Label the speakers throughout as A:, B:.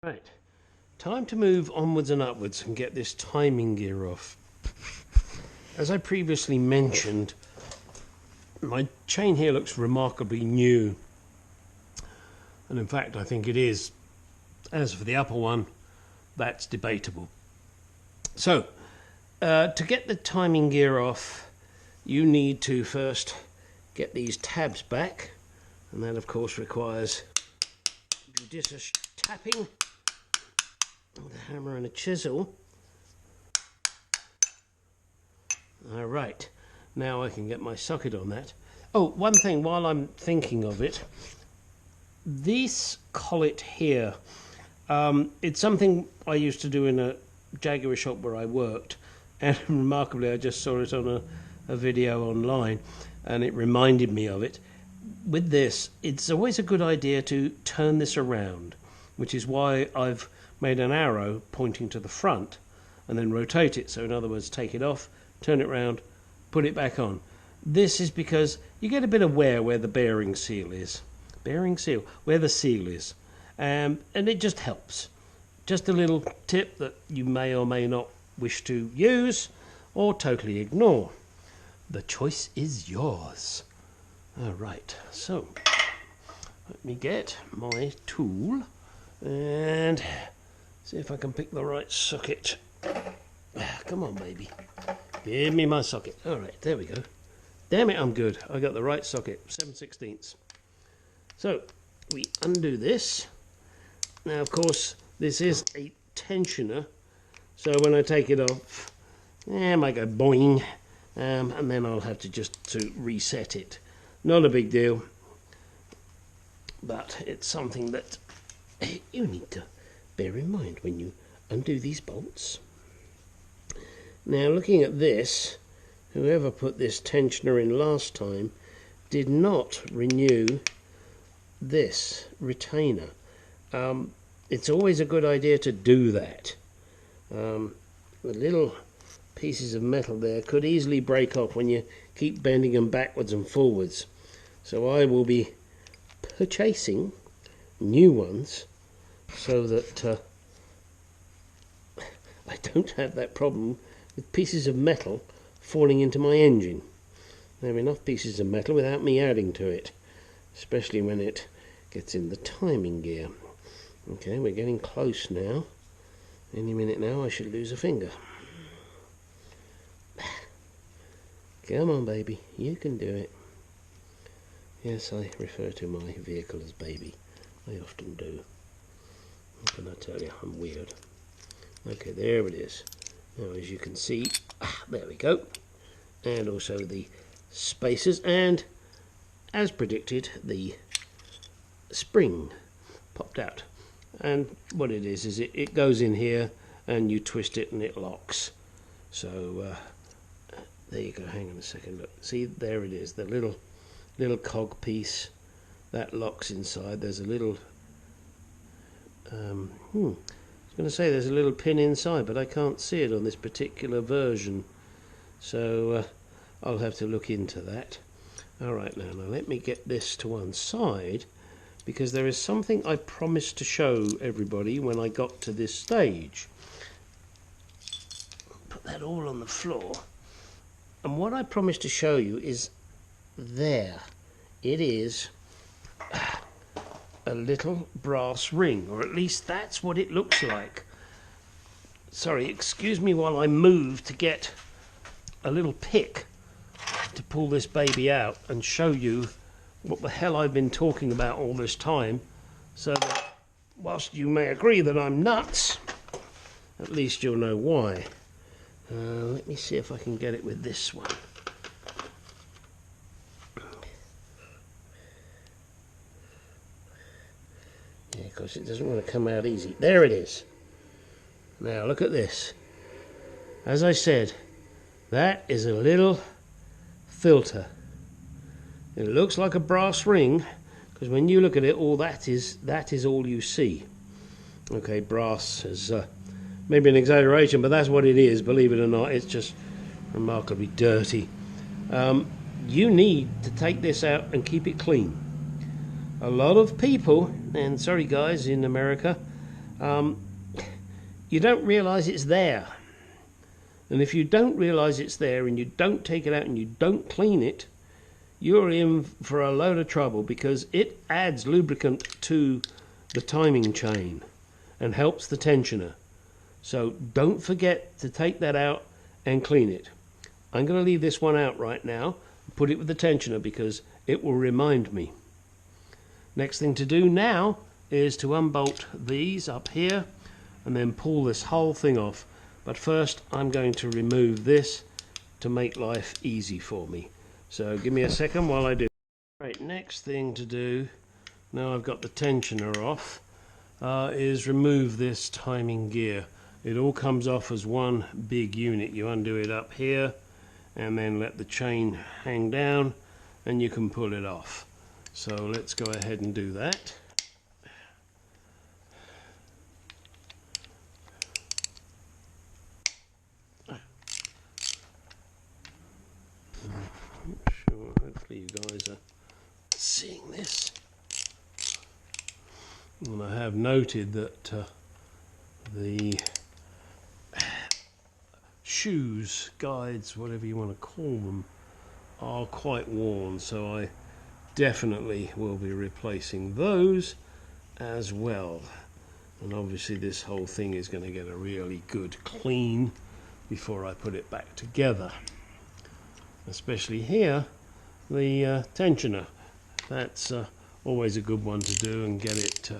A: Right, time to move onwards and upwards and get this timing gear off. As I previously mentioned, my chain here looks remarkably new, and in fact I think it is. As for the upper one, that's debatable. So, to get the timing gear off, you need to first get these tabs back, and that of course requires judicious tapping with a hammer and a chisel. Alright, now I can get my socket on that. Oh, one thing while I'm thinking of it, this collet here, it's something I used to do in a Jaguar shop where I worked, and remarkably I just saw it on a video online and it reminded me of it. With this, it's always a good idea to turn this around, which is why I've made an arrow pointing to the front and then rotate it. So in other words, take it off, turn it round, put it back on. This is because you get a bit of wear where the bearing seal is. Where the seal is. And it just helps. Just a little tip that you may or may not wish to use or totally ignore. The choice is yours. Alright, so let me get my tool and see if I can pick the right socket. Come on, baby. Give me my socket. Alright, there we go. Damn it, I'm good. I got the right socket, 7/16. So, we undo this. Now, of course, this is a tensioner, so when I take it off, I might go boing, and then I'll have to reset it. Not a big deal, but it's something that you need to bear in mind when you undo these bolts. Now, looking at this, whoever put this tensioner in last time did not renew this retainer. It's always a good idea to do that. The little pieces of metal there could easily break off when you keep bending them backwards and forwards. So I will be purchasing new ones so that I don't have that problem with pieces of metal falling into my engine. There are enough pieces of metal without me adding to it, especially when it gets in the timing gear. Okay, we're getting close now. Any minute now I should lose a finger. Come on, baby, you can do it. Yes, I refer to my vehicle as baby. I often do. What can I tell you? I'm weird. Okay, there it is. Now, as you can see, there we go. And also the spacers, and as predicted, the spring popped out. And what it is it goes in here and you twist it and it locks. So there you go. Hang on a second. Look, see, there it is, the little cog piece that locks inside. There's a little I was going to say there's a little pin inside, but I can't see it on this particular version, so I'll have to look into that. Alright, now let me get this to one side, because there is something I promised to show everybody when I got to this stage. Put that all on the floor, and what I promised to show you is there. It is a little brass ring, or at least that's what it looks like. Sorry, excuse me while I move to get a little pick to pull this baby out and show you what the hell I've been talking about all this time, so that whilst you may agree that I'm nuts, at least you'll know why. Let me see if I can get it with this one. Yeah, because it doesn't want to come out easy. There it is. Now look at this. As I said, that is a little filter. It looks like a brass ring, because when you look at it, all that is all you see. Okay, brass is maybe an exaggeration, but that's what it is. Believe it or not, it's just remarkably dirty. You need to take this out and keep it clean. A lot of people, and sorry guys in America, you don't realise it's there. And if you don't realise it's there and you don't take it out and you don't clean it, you're in for a load of trouble, because it adds lubricant to the timing chain and helps the tensioner. So don't forget to take that out and clean it. I'm going to leave this one out right now, put it with the tensioner, because it will remind me. Next thing to do now is to unbolt these up here and then pull this whole thing off. But first I'm going to remove this to make life easy for me. So give me a second while I do. Right, next thing to do, now I've got the tensioner off, is remove this timing gear. It all comes off as one big unit. You undo it up here and then let the chain hang down and you can pull it off. So let's go ahead and do that. Sure, hopefully you guys are seeing this. And I have noted that the shoes, guides, whatever you want to call them, are quite worn, so I definitely will be replacing those as well. And obviously this whole thing is going to get a really good clean before I put it back together. Especially here, the tensioner. That's always a good one to do and get it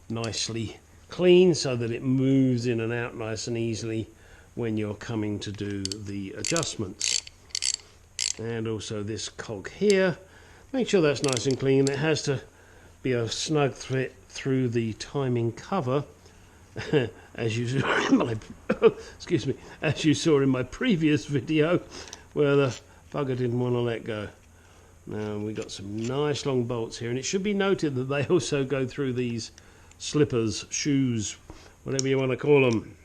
A: nicely clean so that it moves in and out nice and easily when you're coming to do the adjustments. And also this cog here, make sure that's nice and clean. It has to be a snug fit through the timing cover as you saw in my excuse me, as you saw in my previous video where the bugger didn't want to let go. Now we got some nice long bolts here, and it should be noted that they also go through these slippers, shoes, whatever you want to call them,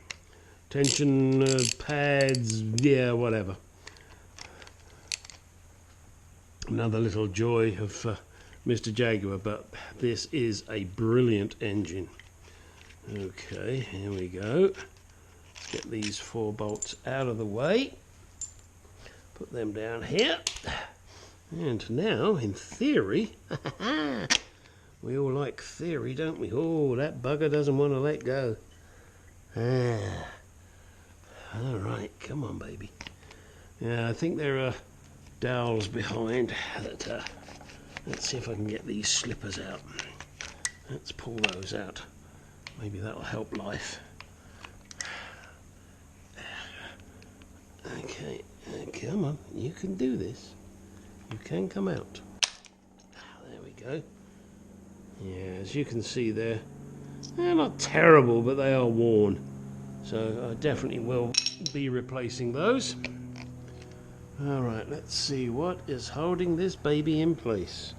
A: tension pads, yeah, whatever. Another little joy of Mr. Jaguar, but this is a brilliant engine. Okay, here we go. Get these 4 bolts out of the way. Put them down here. And now, in theory, we all like theory, don't we? Oh, that bugger doesn't want to let go. All right, come on, baby. Yeah, I think there are dowels behind that. Let's see if I can get these slippers out. Let's pull those out. Maybe that'll help life. Okay, come on, you can do this. You can come out. There we go. Yeah, as you can see there, they're not terrible, but they are worn. So I definitely will be replacing those. All right, let's see what is holding this baby in place.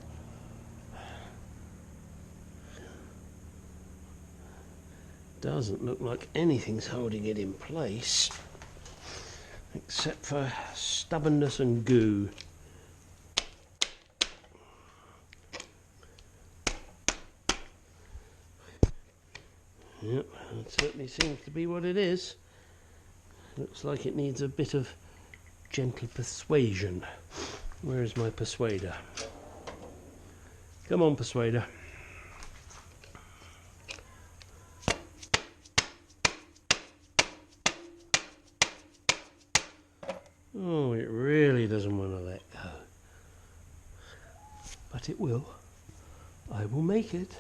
A: Doesn't look like anything's holding it in place, except for stubbornness and goo. Yep, that certainly seems to be what it is. Looks like it needs a bit of gentle persuasion. Where is my persuader? Come on, persuader. Oh, it really doesn't want to let go. But it will. I will make it.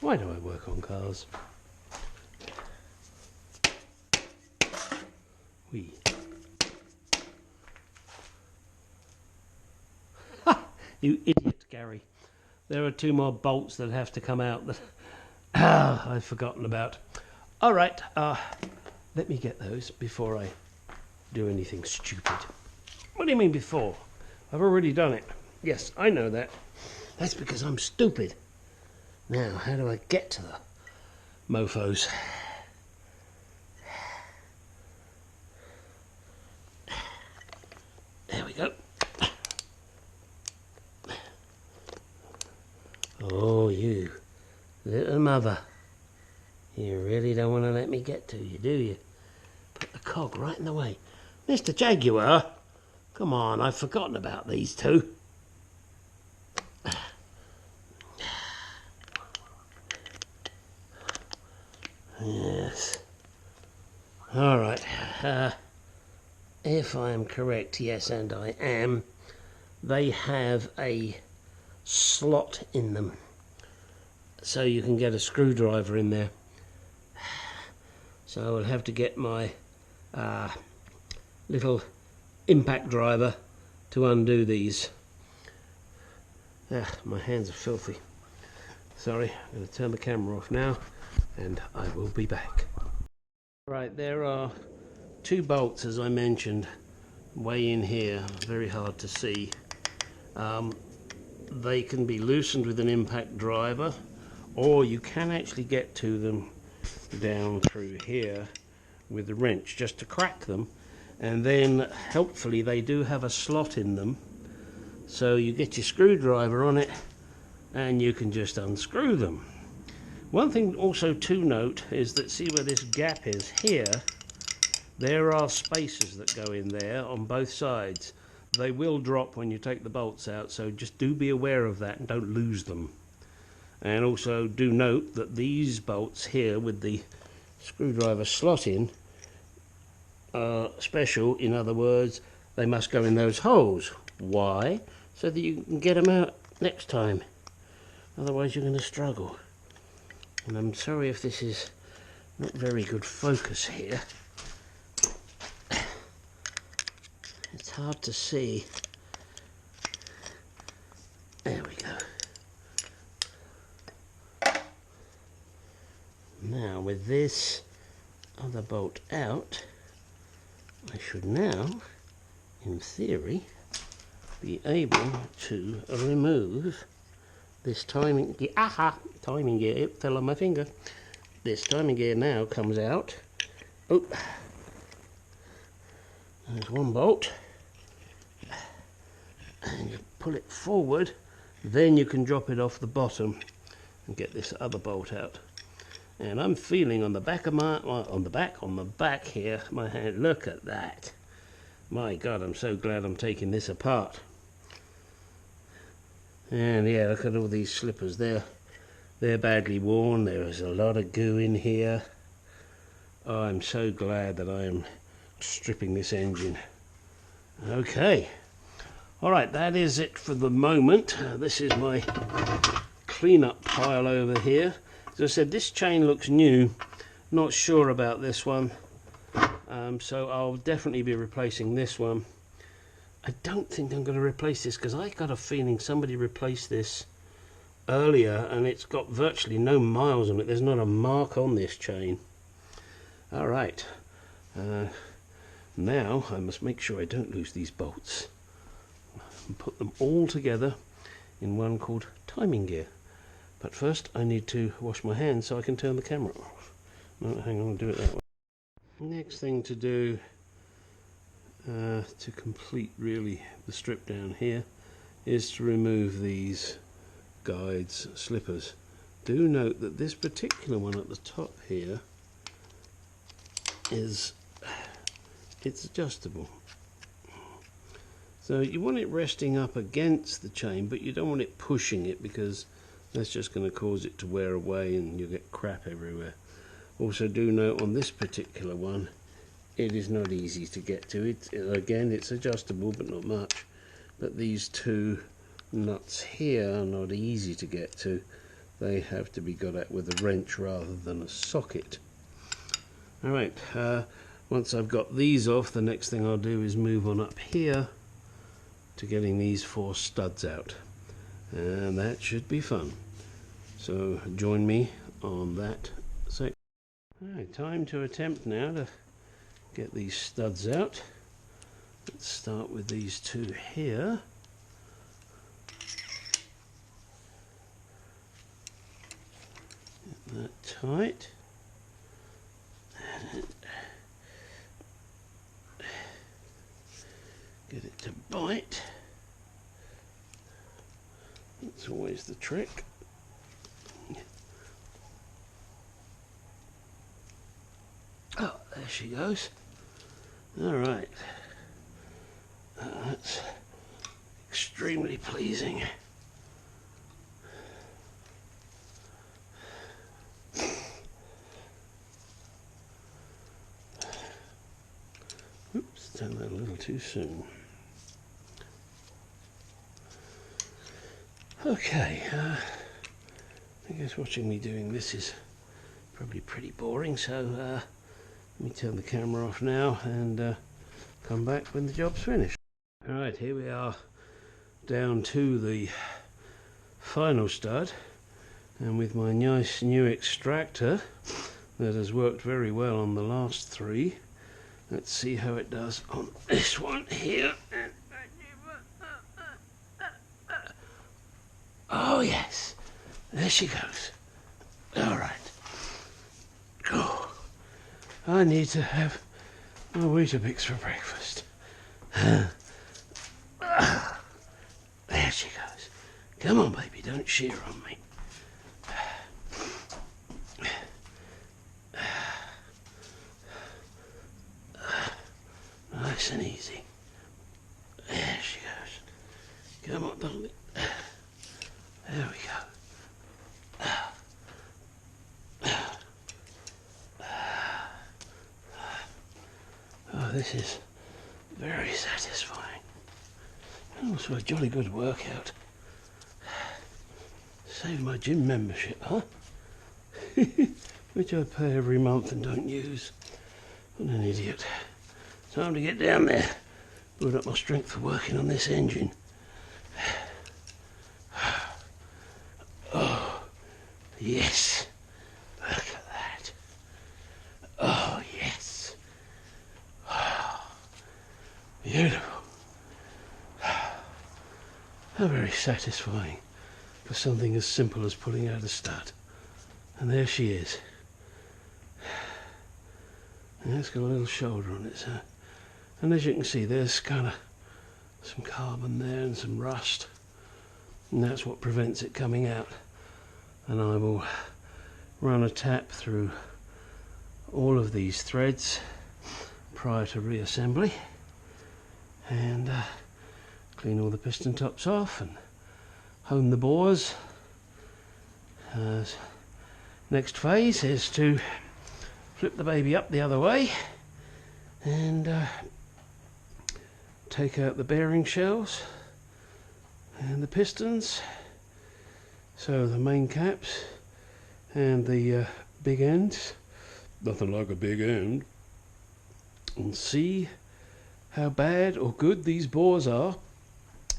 A: Why do I work on cars? Wee. Ha! You idiot, Gary. There are 2 more bolts that have to come out that I've forgotten about. All right, let me get those before I do anything stupid. What do you mean before? I've already done it. Yes, I know that. That's because I'm stupid. Now, how do I get to the mofos? mother. You really don't want to let me get to you, do you? Put the cog right in the way. Mr. Jaguar, come on, I've forgotten about these two. Yes. All right. If I am correct, yes, and I am, they have a slot in them, so you can get a screwdriver in there. So I'll have to get my little impact driver to undo these. My hands are filthy. Sorry, I'm going to turn the camera off now, and I will be back. Right, there are two bolts, as I mentioned, way in here, very hard to see. They can be loosened with an impact driver, or you can actually get to them down through here with a wrench just to crack them, and then helpfully they do have a slot in them, so you get your screwdriver on it and you can just unscrew them. One thing also to note is that, see where this gap is here, there are spacers that go in there on both sides. They will drop when you take the bolts out, so just do be aware of that and don't lose them. And also do note that these bolts here with the screwdriver slot in are special. In other words, they must go in those holes. Why? So that you can get them out next time. Otherwise you're going to struggle. And I'm sorry if this is not very good focus here. It's hard to see. There we go. Now with this other bolt out, I should now, in theory, be able to remove this timing gear. Aha! Timing gear, it fell on my finger. This timing gear now comes out. Oh, there's one bolt. And you pull it forward, then you can drop it off the bottom and get this other bolt out. And I'm feeling on the back of my, on the back here, my hand, look at that. My God, I'm so glad I'm taking this apart. And yeah, look at all these slippers. They're badly worn. There is a lot of goo in here. Oh, I'm so glad that I am stripping this engine. Okay. Alright, that is it for the moment. This is my cleanup pile over here. As I said, this chain looks new. Not sure about this one. So I'll definitely be replacing this one. I don't think I'm going to replace this because I got a feeling somebody replaced this earlier and it's got virtually no miles on it. There's not a mark on this chain. Alright. Now I must make sure I don't lose these bolts and put them all together in one called timing gear. But first I need to wash my hands so I can turn the camera off. No, hang on, I'll do it that way. Next thing to do to complete really the strip down here is to remove these guides slippers. Do note that this particular one at the top here is, it's adjustable. So you want it resting up against the chain, but you don't want it pushing it because that's just going to cause it to wear away and you'll get crap everywhere. Also do note on this particular one, it is not easy to get to. Again, it's adjustable but not much. But these two nuts here are not easy to get to. They have to be got at with a wrench rather than a socket. Alright, once I've got these off, the next thing I'll do is move on up here to getting these 4 studs out. And that should be fun. So join me on that section. Alright, time to attempt now to get these studs out. Let's start with these 2 here. Get that tight. Get it to bite. That's always the trick. she goes. Alright. That's extremely pleasing. Oops, done that a little too soon. Okay, I guess watching me doing this is probably pretty boring, so let me turn the camera off now and come back when the job's finished. Alright, here we are down to the final stud, and with my nice new extractor that has worked very well on the last three, let's see how it does on this one here. Oh yes, there she goes. Alright. Oh, I need to have my Weetabix for breakfast. There she goes. Come on, baby, don't shear on me. Nice and easy. There she goes. Come on, darling. There we go. Oh, this is very satisfying. And also a jolly good workout. Save my gym membership, huh? Which I pay every month and don't use. What an idiot. Time to get down there. Build up my strength for working on this engine. Oh, yes. Look at that. Oh, yes. Oh, beautiful. How very satisfying for something as simple as pulling out a stud. And there she is. And it's got a little shoulder on it, so. And as you can see, there's kind of some carbon there and some rust. And that's what prevents it coming out. And I will run a tap through all of these threads prior to reassembly. And clean all the piston tops off and hone the bores. Next phase is to flip the baby up the other way and take out the bearing shells and the pistons, so the main caps and the big ends, nothing like a big end, and see how bad or good these bores are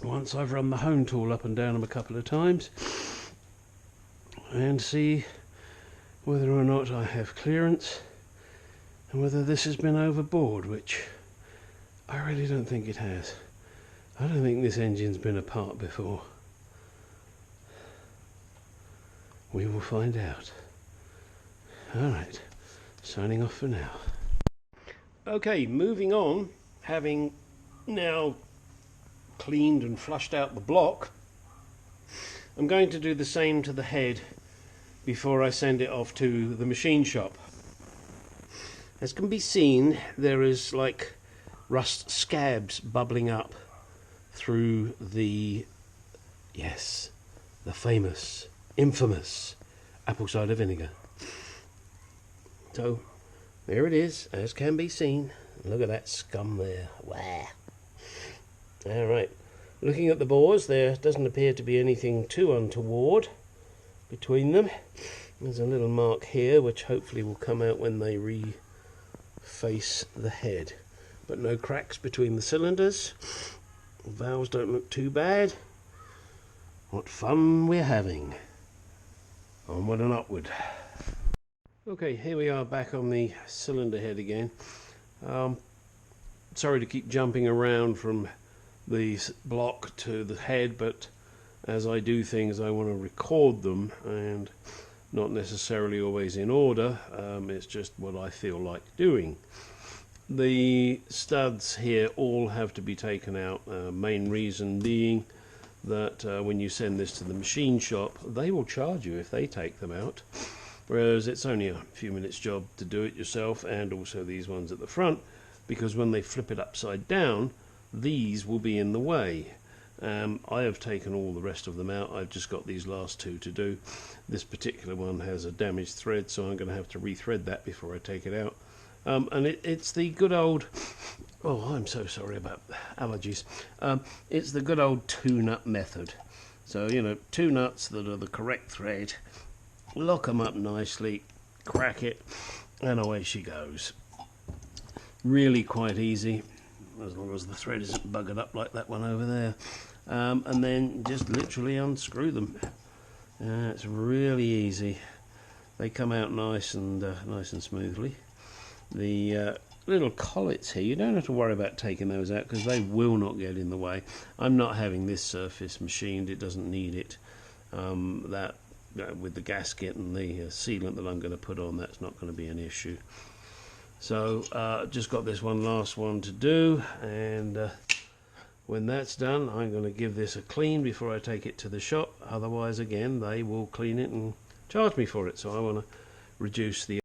A: once I've run the hone tool up and down them a couple of times, and see whether or not I have clearance and whether this has been overboard, which I really don't think it has. I don't think this engine's been apart before. We will find out. Alright, signing off for now. Okay, moving on, having now cleaned and flushed out the block, I'm going to do the same to the head before I send it off to the machine shop. As can be seen, there is like rust scabs bubbling up through the, yes, the famous, infamous apple cider vinegar. So there it is, as can be seen. Look at that scum there. Wow. Alright, looking at the bores, there doesn't appear to be anything too untoward between them. There's a little mark here which hopefully will come out when they reface the head. But no cracks between the cylinders. The valves don't look too bad. What fun we're having. Onward and upward. Okay, here we are back on the cylinder head again. Sorry to keep jumping around from the block to the head, but as I do things I want to record them, and not necessarily always in order. It's just what I feel like doing. The studs here all have to be taken out, main reason being that when you send this to the machine shop, they will charge you if they take them out. whereas it's only a few minutes job to do it yourself, and also these ones at the front, because when they flip it upside down, these will be in the way. I have taken all the rest of them out. I've just got these last two to do. This particular one has a damaged thread, so I'm going to have to rethread that before I take it out. And it's the good old, oh, I'm so sorry about allergies. It's the good old two-nut method. So, you know, two nuts that are the correct thread, lock them up nicely, crack it, and away she goes. Really quite easy, as long as the thread isn't buggered up like that one over there. And then just literally unscrew them. It's really easy. They come out nice and smoothly. The little collets here, you don't have to worry about taking those out because they will not get in the way. I'm not having this surface machined, it doesn't need it. With the gasket and the sealant that I'm going to put on, that's not going to be an issue. So just got this last one to do, and when that's done I'm going to give this a clean before I take it to the shop. Otherwise, again, they will clean it and charge me for it, so I want to reduce the